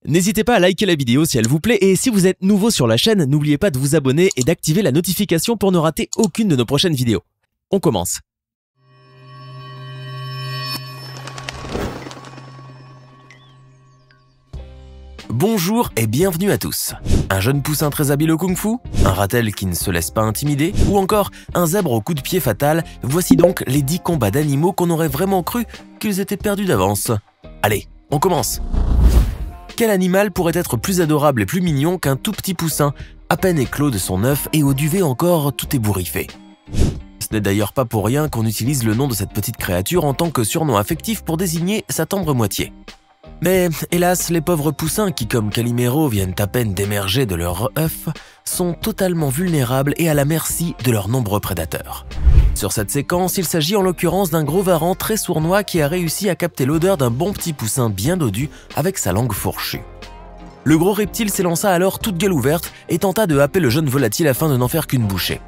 N'hésitez pas à liker la vidéo si elle vous plaît et si vous êtes nouveau sur la chaîne, n'oubliez pas de vous abonner et d'activer la notification pour ne rater aucune de nos prochaines vidéos. On commence. Bonjour et bienvenue à tous. Un jeune poussin très habile au kung-fu, un ratel qui ne se laisse pas intimider, ou encore un zèbre au coup de pied fatal, voici donc les 10 combats d'animaux qu'on aurait vraiment cru qu'ils étaient perdus d'avance. Allez, on commence. Quel animal pourrait être plus adorable et plus mignon qu'un tout petit poussin, à peine éclos de son œuf et au duvet encore tout ébouriffé? Ce n'est d'ailleurs pas pour rien qu'on utilise le nom de cette petite créature en tant que surnom affectif pour désigner sa tendre moitié. Mais hélas, les pauvres poussins qui, comme Calimero, viennent à peine d'émerger de leur œuf, sont totalement vulnérables et à la merci de leurs nombreux prédateurs. Sur cette séquence, il s'agit en l'occurrence d'un gros varan très sournois qui a réussi à capter l'odeur d'un bon petit poussin bien dodu avec sa langue fourchue. Le gros reptile s'élança alors toute gueule ouverte et tenta de happer le jeune volatile afin de n'en faire qu'une bouchée.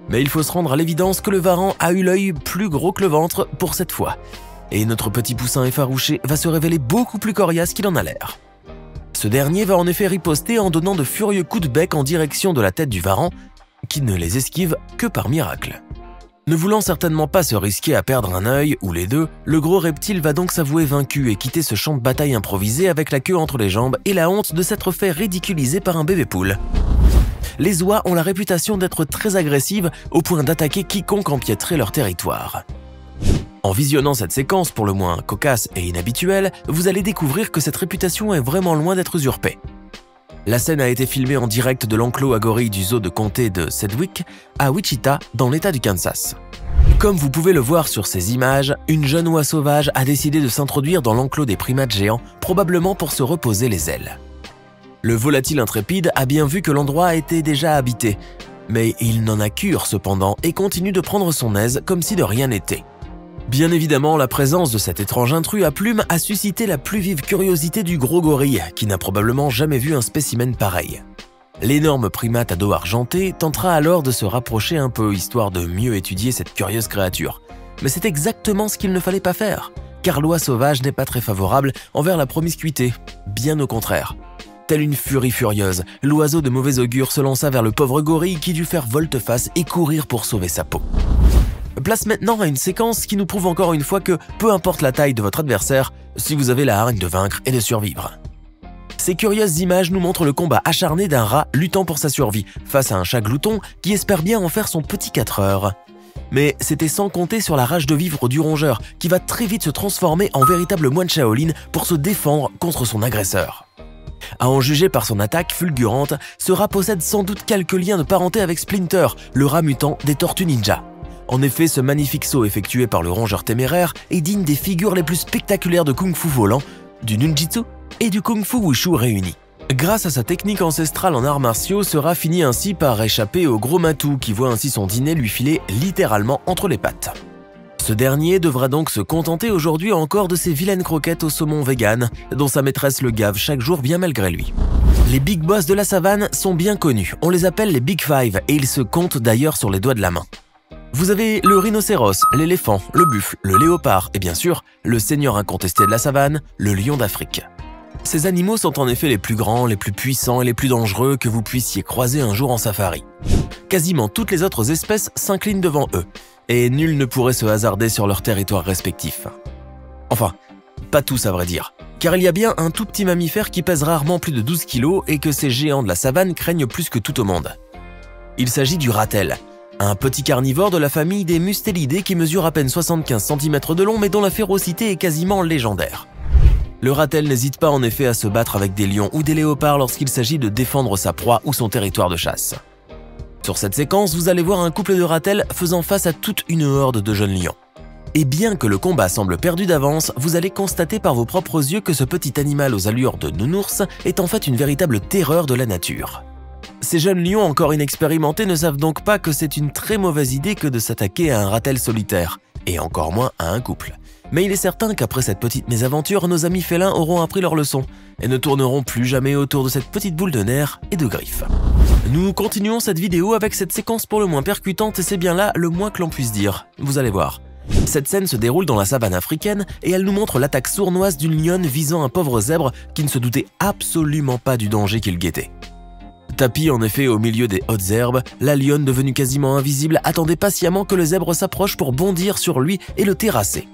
Mais il faut se rendre à l'évidence que le varan a eu l'œil plus gros que le ventre pour cette fois. Et notre petit poussin effarouché va se révéler beaucoup plus coriace qu'il en a l'air. Ce dernier va en effet riposter en donnant de furieux coups de bec en direction de la tête du varan, qui ne les esquive que par miracle. Ne voulant certainement pas se risquer à perdre un œil, ou les deux, le gros reptile va donc s'avouer vaincu et quitter ce champ de bataille improvisé avec la queue entre les jambes et la honte de s'être fait ridiculiser par un bébé poule. Les oies ont la réputation d'être très agressives au point d'attaquer quiconque empiéterait leur territoire. En visionnant cette séquence pour le moins cocasse et inhabituelle, vous allez découvrir que cette réputation est vraiment loin d'être usurpée. La scène a été filmée en direct de l'enclos à gorilles du zoo de comté de Sedgwick à Wichita, dans l'état du Kansas. Comme vous pouvez le voir sur ces images, une jeune oie sauvage a décidé de s'introduire dans l'enclos des primates géants, probablement pour se reposer les ailes. Le volatile intrépide a bien vu que l'endroit était déjà habité, mais il n'en a cure cependant et continue de prendre son aise comme si de rien n'était. Bien évidemment, la présence de cet étrange intrus à plumes a suscité la plus vive curiosité du gros gorille, qui n'a probablement jamais vu un spécimen pareil. L'énorme primate à dos argenté tentera alors de se rapprocher un peu, histoire de mieux étudier cette curieuse créature. Mais c'est exactement ce qu'il ne fallait pas faire, car l'oie sauvage n'est pas très favorable envers la promiscuité, bien au contraire. Telle une furie furieuse, l'oiseau de mauvais augure se lança vers le pauvre gorille qui dut faire volte-face et courir pour sauver sa peau. Place maintenant à une séquence qui nous prouve encore une fois que, peu importe la taille de votre adversaire, si vous avez la hargne de vaincre et de survivre. Ces curieuses images nous montrent le combat acharné d'un rat luttant pour sa survie, face à un chat glouton qui espère bien en faire son petit 4 heures. Mais c'était sans compter sur la rage de vivre du rongeur, qui va très vite se transformer en véritable moine Shaolin pour se défendre contre son agresseur. À en juger par son attaque fulgurante, ce rat possède sans doute quelques liens de parenté avec Splinter, le rat mutant des Tortues Ninja. En effet, ce magnifique saut effectué par le rongeur téméraire est digne des figures les plus spectaculaires de kung-fu volant, du ninjitsu et du kung-fu wushu réunis. Grâce à sa technique ancestrale en arts martiaux, ce rat finit ainsi par échapper au gros matou qui voit ainsi son dîner lui filer littéralement entre les pattes. Ce dernier devra donc se contenter aujourd'hui encore de ses vilaines croquettes au saumon vegan, dont sa maîtresse le gave chaque jour bien malgré lui. Les big boss de la savane sont bien connus, on les appelle les Big Five et ils se comptent d'ailleurs sur les doigts de la main. Vous avez le rhinocéros, l'éléphant, le buffle, le léopard et bien sûr, le seigneur incontesté de la savane, le lion d'Afrique. Ces animaux sont en effet les plus grands, les plus puissants et les plus dangereux que vous puissiez croiser un jour en safari. Quasiment toutes les autres espèces s'inclinent devant eux, et nul ne pourrait se hasarder sur leur territoire respectif. Enfin, pas tous à vrai dire, car il y a bien un tout petit mammifère qui pèse rarement plus de 12 kg et que ces géants de la savane craignent plus que tout au monde. Il s'agit du ratel. Un petit carnivore de la famille des mustélidés qui mesure à peine 75 cm de long mais dont la férocité est quasiment légendaire. Le ratel n'hésite pas en effet à se battre avec des lions ou des léopards lorsqu'il s'agit de défendre sa proie ou son territoire de chasse. Sur cette séquence, vous allez voir un couple de ratels faisant face à toute une horde de jeunes lions. Et bien que le combat semble perdu d'avance, vous allez constater par vos propres yeux que ce petit animal aux allures de nounours est en fait une véritable terreur de la nature. Ces jeunes lions encore inexpérimentés ne savent donc pas que c'est une très mauvaise idée que de s'attaquer à un ratel solitaire, et encore moins à un couple. Mais il est certain qu'après cette petite mésaventure, nos amis félins auront appris leur leçon, et ne tourneront plus jamais autour de cette petite boule de nerfs et de griffes. Nous continuons cette vidéo avec cette séquence pour le moins percutante et c'est bien là le moins que l'on puisse dire, vous allez voir. Cette scène se déroule dans la savane africaine et elle nous montre l'attaque sournoise d'une lionne visant un pauvre zèbre qui ne se doutait absolument pas du danger qu'il guettait. Tapie en effet au milieu des hautes herbes, la lionne devenue quasiment invisible attendait patiemment que le zèbre s'approche pour bondir sur lui et le terrasser.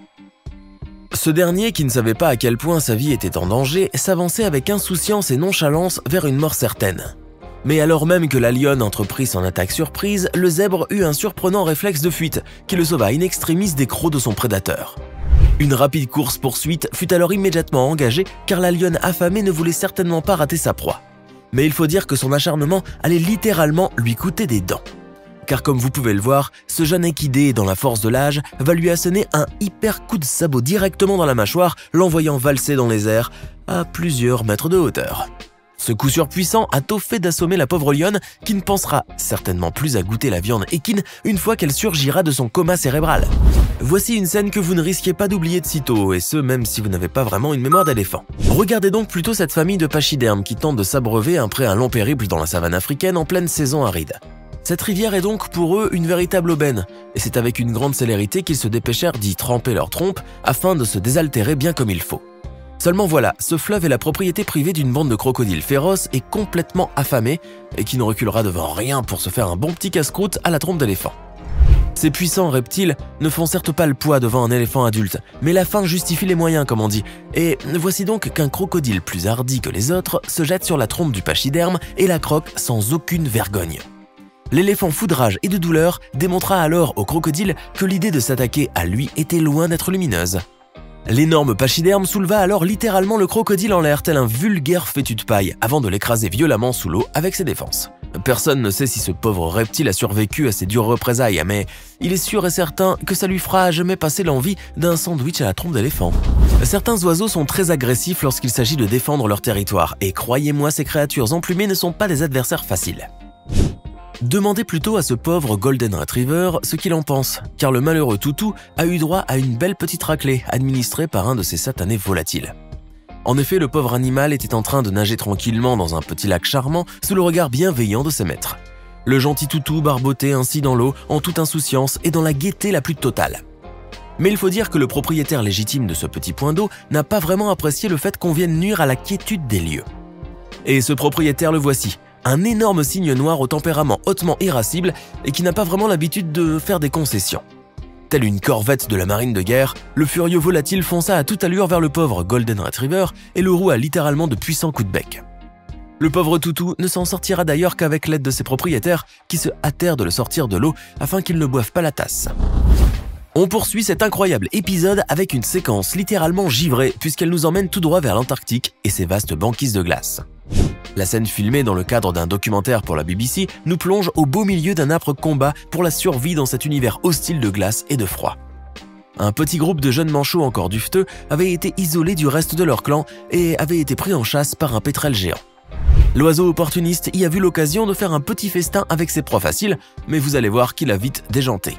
Ce dernier, qui ne savait pas à quel point sa vie était en danger, s'avançait avec insouciance et nonchalance vers une mort certaine. Mais alors même que la lionne entreprit son attaque surprise, le zèbre eut un surprenant réflexe de fuite qui le sauva in extremis des crocs de son prédateur. Une rapide course-poursuite fut alors immédiatement engagée car la lionne affamée ne voulait certainement pas rater sa proie. Mais il faut dire que son acharnement allait littéralement lui coûter des dents. Car comme vous pouvez le voir, ce jeune équidé dans la force de l'âge va lui asséner un hyper coup de sabot directement dans la mâchoire, l'envoyant valser dans les airs à plusieurs mètres de hauteur. Ce coup surpuissant a tôt fait d'assommer la pauvre lionne qui ne pensera certainement plus à goûter la viande équine une fois qu'elle surgira de son coma cérébral. Voici une scène que vous ne risquez pas d'oublier de sitôt, et ce même si vous n'avez pas vraiment une mémoire d'éléphant. Regardez donc plutôt cette famille de pachydermes qui tente de s'abreuver après un long périple dans la savane africaine en pleine saison aride. Cette rivière est donc pour eux une véritable aubaine, et c'est avec une grande célérité qu'ils se dépêchèrent d'y tremper leurs trompes afin de se désaltérer bien comme il faut. Seulement voilà, ce fleuve est la propriété privée d'une bande de crocodiles féroces et complètement affamés, et qui ne reculera devant rien pour se faire un bon petit casse-croûte à la trompe d'éléphant. Ces puissants reptiles ne font certes pas le poids devant un éléphant adulte, mais la fin justifie les moyens comme on dit, et voici donc qu'un crocodile plus hardi que les autres se jette sur la trompe du pachyderme et la croque sans aucune vergogne. L'éléphant fou de rage et de douleur démontra alors au crocodile que l'idée de s'attaquer à lui était loin d'être lumineuse. L'énorme pachyderme souleva alors littéralement le crocodile en l'air tel un vulgaire fétu de paille avant de l'écraser violemment sous l'eau avec ses défenses. Personne ne sait si ce pauvre reptile a survécu à ces dures représailles, mais il est sûr et certain que ça lui fera à jamais passer l'envie d'un sandwich à la trompe d'éléphant. Certains oiseaux sont très agressifs lorsqu'il s'agit de défendre leur territoire, et croyez-moi, ces créatures emplumées ne sont pas des adversaires faciles. Demandez plutôt à ce pauvre Golden Retriever ce qu'il en pense, car le malheureux toutou a eu droit à une belle petite raclée administrée par un de ces satanés volatiles. En effet, le pauvre animal était en train de nager tranquillement dans un petit lac charmant sous le regard bienveillant de ses maîtres. Le gentil toutou barbotait ainsi dans l'eau en toute insouciance et dans la gaieté la plus totale. Mais il faut dire que le propriétaire légitime de ce petit point d'eau n'a pas vraiment apprécié le fait qu'on vienne nuire à la quiétude des lieux. Et ce propriétaire le voici. Un énorme cygne noir au tempérament hautement irascible et qui n'a pas vraiment l'habitude de faire des concessions. Telle une corvette de la marine de guerre, le furieux volatile fonça à toute allure vers le pauvre Golden Retriever et le roua littéralement de puissants coups de bec. Le pauvre toutou ne s'en sortira d'ailleurs qu'avec l'aide de ses propriétaires qui se hâtèrent de le sortir de l'eau afin qu'il ne boive pas la tasse. On poursuit cet incroyable épisode avec une séquence littéralement givrée puisqu'elle nous emmène tout droit vers l'Antarctique et ses vastes banquises de glace. La scène filmée dans le cadre d'un documentaire pour la BBC nous plonge au beau milieu d'un âpre combat pour la survie dans cet univers hostile de glace et de froid. Un petit groupe de jeunes manchots encore dufteux avait été isolé du reste de leur clan et avait été pris en chasse par un pétrel géant. L'oiseau opportuniste y a vu l'occasion de faire un petit festin avec ses proies faciles, mais vous allez voir qu'il a vite déjanté.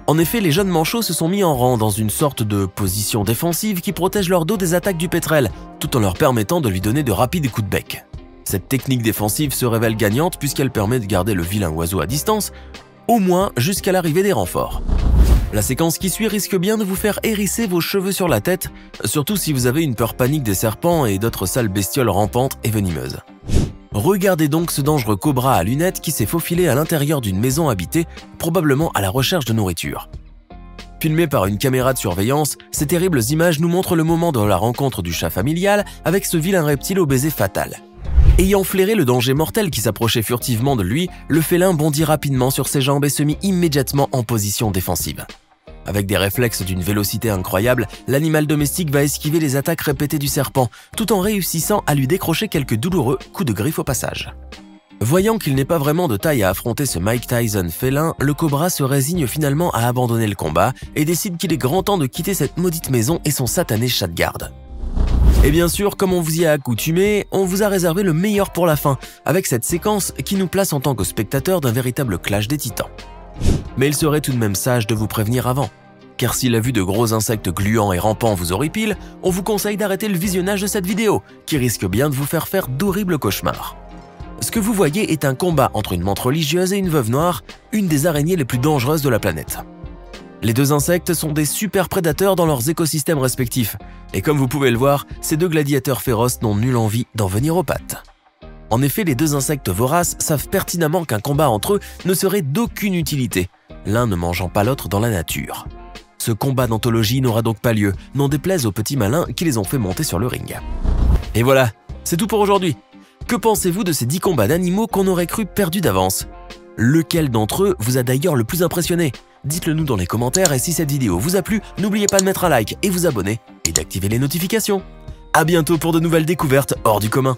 En effet, les jeunes manchots se sont mis en rang dans une sorte de position défensive qui protège leur dos des attaques du pétrel, tout en leur permettant de lui donner de rapides coups de bec. Cette technique défensive se révèle gagnante puisqu'elle permet de garder le vilain oiseau à distance, au moins jusqu'à l'arrivée des renforts. La séquence qui suit risque bien de vous faire hérisser vos cheveux sur la tête, surtout si vous avez une peur panique des serpents et d'autres sales bestioles rampantes et venimeuses. Regardez donc ce dangereux cobra à lunettes qui s'est faufilé à l'intérieur d'une maison habitée, probablement à la recherche de nourriture. Filmé par une caméra de surveillance, ces terribles images nous montrent le moment de la rencontre du chat familial avec ce vilain reptile au baiser fatal. Ayant flairé le danger mortel qui s'approchait furtivement de lui, le félin bondit rapidement sur ses jambes et se mit immédiatement en position défensive. Avec des réflexes d'une vélocité incroyable, l'animal domestique va esquiver les attaques répétées du serpent, tout en réussissant à lui décrocher quelques douloureux coups de griffe au passage. Voyant qu'il n'est pas vraiment de taille à affronter ce Mike Tyson félin, le cobra se résigne finalement à abandonner le combat et décide qu'il est grand temps de quitter cette maudite maison et son satané chat de garde. Et bien sûr, comme on vous y a accoutumé, on vous a réservé le meilleur pour la fin, avec cette séquence qui nous place en tant que spectateur d'un véritable clash des titans. Mais il serait tout de même sage de vous prévenir avant, car si la vue de gros insectes gluants et rampants vous horripile, on vous conseille d'arrêter le visionnage de cette vidéo, qui risque bien de vous faire d'horribles cauchemars. Ce que vous voyez est un combat entre une menthe religieuse et une veuve noire, une des araignées les plus dangereuses de la planète. Les deux insectes sont des super prédateurs dans leurs écosystèmes respectifs. Et comme vous pouvez le voir, ces deux gladiateurs féroces n'ont nulle envie d'en venir aux pattes. En effet, les deux insectes voraces savent pertinemment qu'un combat entre eux ne serait d'aucune utilité, l'un ne mangeant pas l'autre dans la nature. Ce combat d'anthologie n'aura donc pas lieu, n'en déplaise aux petits malins qui les ont fait monter sur le ring. Et voilà, c'est tout pour aujourd'hui. Que pensez-vous de ces 10 combats d'animaux qu'on aurait cru perdus d'avance? Lequel d'entre eux vous a d'ailleurs le plus impressionné? Dites-le nous dans les commentaires et si cette vidéo vous a plu, n'oubliez pas de mettre un like et vous abonner et d'activer les notifications. À bientôt pour de nouvelles découvertes hors du commun.